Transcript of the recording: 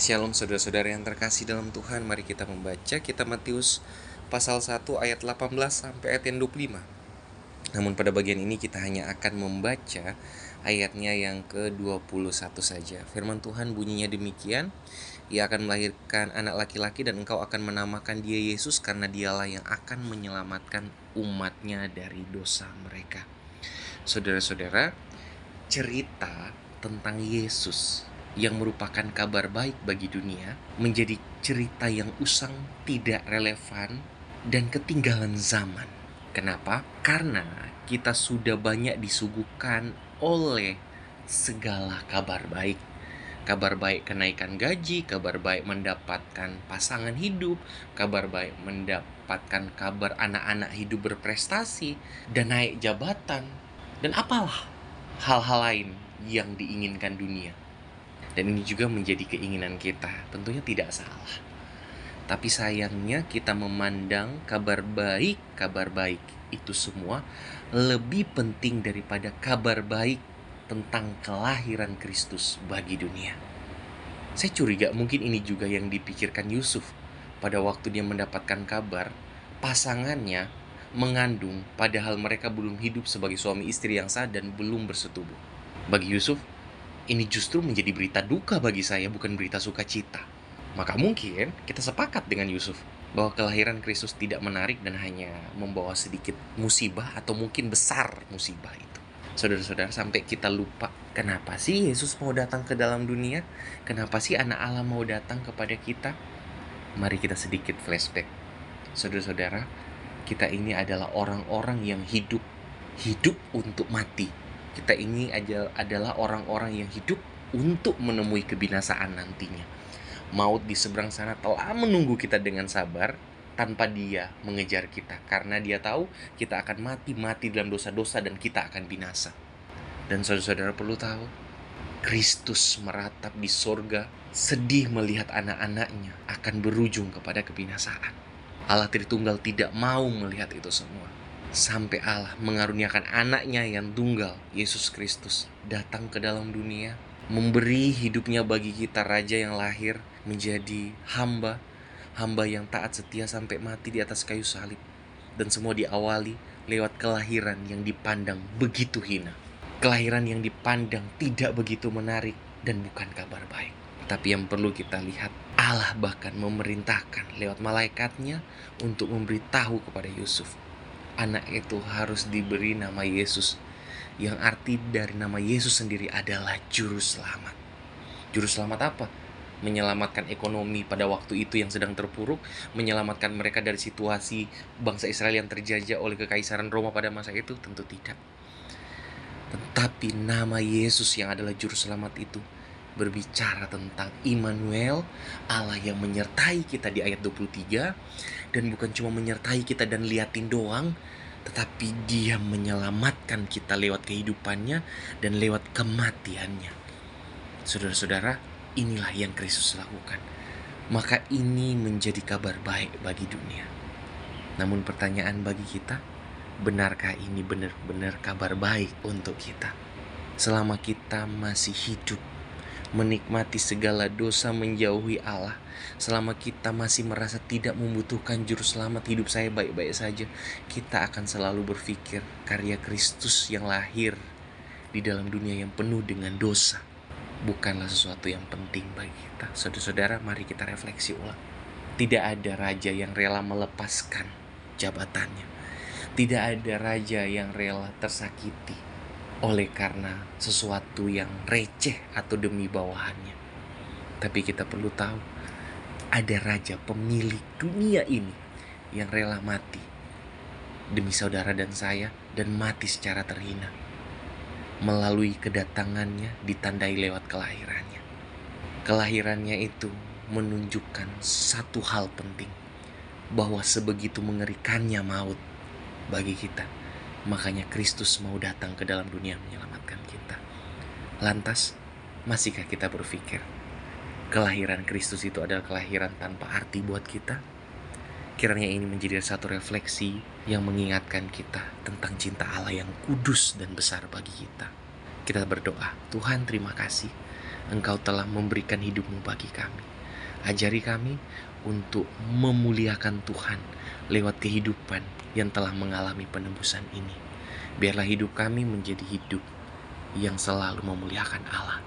Shalom saudara-saudara yang terkasih dalam Tuhan. Mari kita membaca kitab Matius pasal 1 ayat 18 sampai ayat yang 25. Namun pada bagian ini kita hanya akan membaca ayatnya yang ke-21 saja. Firman Tuhan bunyinya demikian: Ia akan melahirkan anak laki-laki dan engkau akan menamakan dia Yesus, karena dialah yang akan menyelamatkan umatnya dari dosa mereka. Saudara-saudara, cerita tentang Yesus yang merupakan kabar baik bagi dunia menjadi cerita yang usang, tidak relevan, dan ketinggalan zaman. Kenapa? Karena kita sudah banyak disuguhkan oleh segala kabar baik. Kabar baik kenaikan gaji, kabar baik mendapatkan pasangan hidup, kabar baik mendapatkan kabar anak-anak hidup berprestasi dan naik jabatan, dan apalah hal-hal lain yang diinginkan dunia. Dan ini juga menjadi keinginan kita, tentunya tidak salah. Tapi sayangnya kita memandang kabar baik itu semua lebih penting daripada kabar baik tentang kelahiran Kristus bagi dunia. Saya curiga mungkin ini juga yang dipikirkan Yusuf pada waktu dia mendapatkan kabar pasangannya mengandung, padahal mereka belum hidup sebagai suami istri yang sah dan belum bersetubuh. Bagi Yusuf, ini justru menjadi berita duka bagi saya, bukan berita sukacita. Maka mungkin kita sepakat dengan Yusuf bahwa kelahiran Kristus tidak menarik dan hanya membawa sedikit musibah atau mungkin besar musibah itu. Saudara-saudara, sampai kita lupa kenapa sih Yesus mau datang ke dalam dunia? Kenapa sih anak Allah mau datang kepada kita? Mari kita sedikit flashback. Saudara-saudara, kita ini adalah orang-orang yang hidup untuk mati. Kita ini adalah orang-orang yang hidup untuk menemui kebinasaan nantinya. Maut di seberang sana telah menunggu kita dengan sabar tanpa dia mengejar kita, karena dia tahu kita akan mati dalam dosa-dosa dan kita akan binasa. Dan saudara-saudara perlu tahu, Kristus meratap di sorga, sedih melihat anak-anaknya akan berujung kepada kebinasaan. Allah Tritunggal tidak mau melihat itu semua, sampai Allah mengaruniakan anaknya yang tunggal, Yesus Kristus, datang ke dalam dunia, memberi hidupnya bagi kita, Raja yang lahir menjadi hamba yang taat setia sampai mati di atas kayu salib. Dan semua diawali lewat kelahiran yang dipandang begitu hina, kelahiran yang dipandang tidak begitu menarik dan bukan kabar baik. Tapi yang perlu kita lihat, Allah bahkan memerintahkan lewat malaikatnya untuk memberitahu kepada Yusuf, anak itu harus diberi nama Yesus, yang arti dari nama Yesus sendiri adalah Juru Selamat. Juru Selamat apa? Menyelamatkan ekonomi pada waktu itu yang sedang terpuruk, menyelamatkan mereka dari situasi bangsa Israel yang terjajah oleh kekaisaran Roma pada masa itu? Tentu tidak. Tetapi nama Yesus yang adalah Juru Selamat itu berbicara tentang Immanuel, Allah yang menyertai kita di ayat 23. Dan bukan cuma menyertai kita dan liatin doang, tetapi dia menyelamatkan kita lewat kehidupannya dan lewat kematiannya. Saudara-saudara, inilah yang Kristus lakukan. Maka ini menjadi kabar baik bagi dunia. Namun pertanyaan bagi kita, benarkah ini benar-benar kabar baik untuk kita? Selama kita masih hidup, menikmati segala dosa, menjauhi Allah, selama kita masih merasa tidak membutuhkan Juru Selamat, hidup saya baik-baik saja, kita akan selalu berpikir karya Kristus yang lahir di dalam dunia yang penuh dengan dosa bukanlah sesuatu yang penting bagi kita. Saudara-saudara, mari kita refleksi ulang. Tidak ada raja yang rela melepaskan jabatannya. Tidak ada raja yang rela tersakiti oleh karena sesuatu yang receh atau demi bawahannya. Tapi kita perlu tahu, ada raja pemilik dunia ini yang rela mati demi saudara dan saya, dan mati secara terhina. Melalui kedatangannya ditandai lewat kelahirannya. Kelahirannya itu menunjukkan satu hal penting, bahwa sebegitu mengerikannya maut bagi kita, makanya Kristus mau datang ke dalam dunia menyelamatkan kita. Lantas, masihkah kita berpikir kelahiran Kristus itu adalah kelahiran tanpa arti buat kita? Kiranya ini menjadi satu refleksi yang mengingatkan kita tentang cinta Allah yang kudus dan besar bagi kita. Kita berdoa, Tuhan terima kasih Engkau telah memberikan hidup-Mu bagi kami. Ajari kami untuk memuliakan Tuhan lewat kehidupan yang telah mengalami penebusan ini. Biarlah hidup kami menjadi hidup yang selalu memuliakan Allah.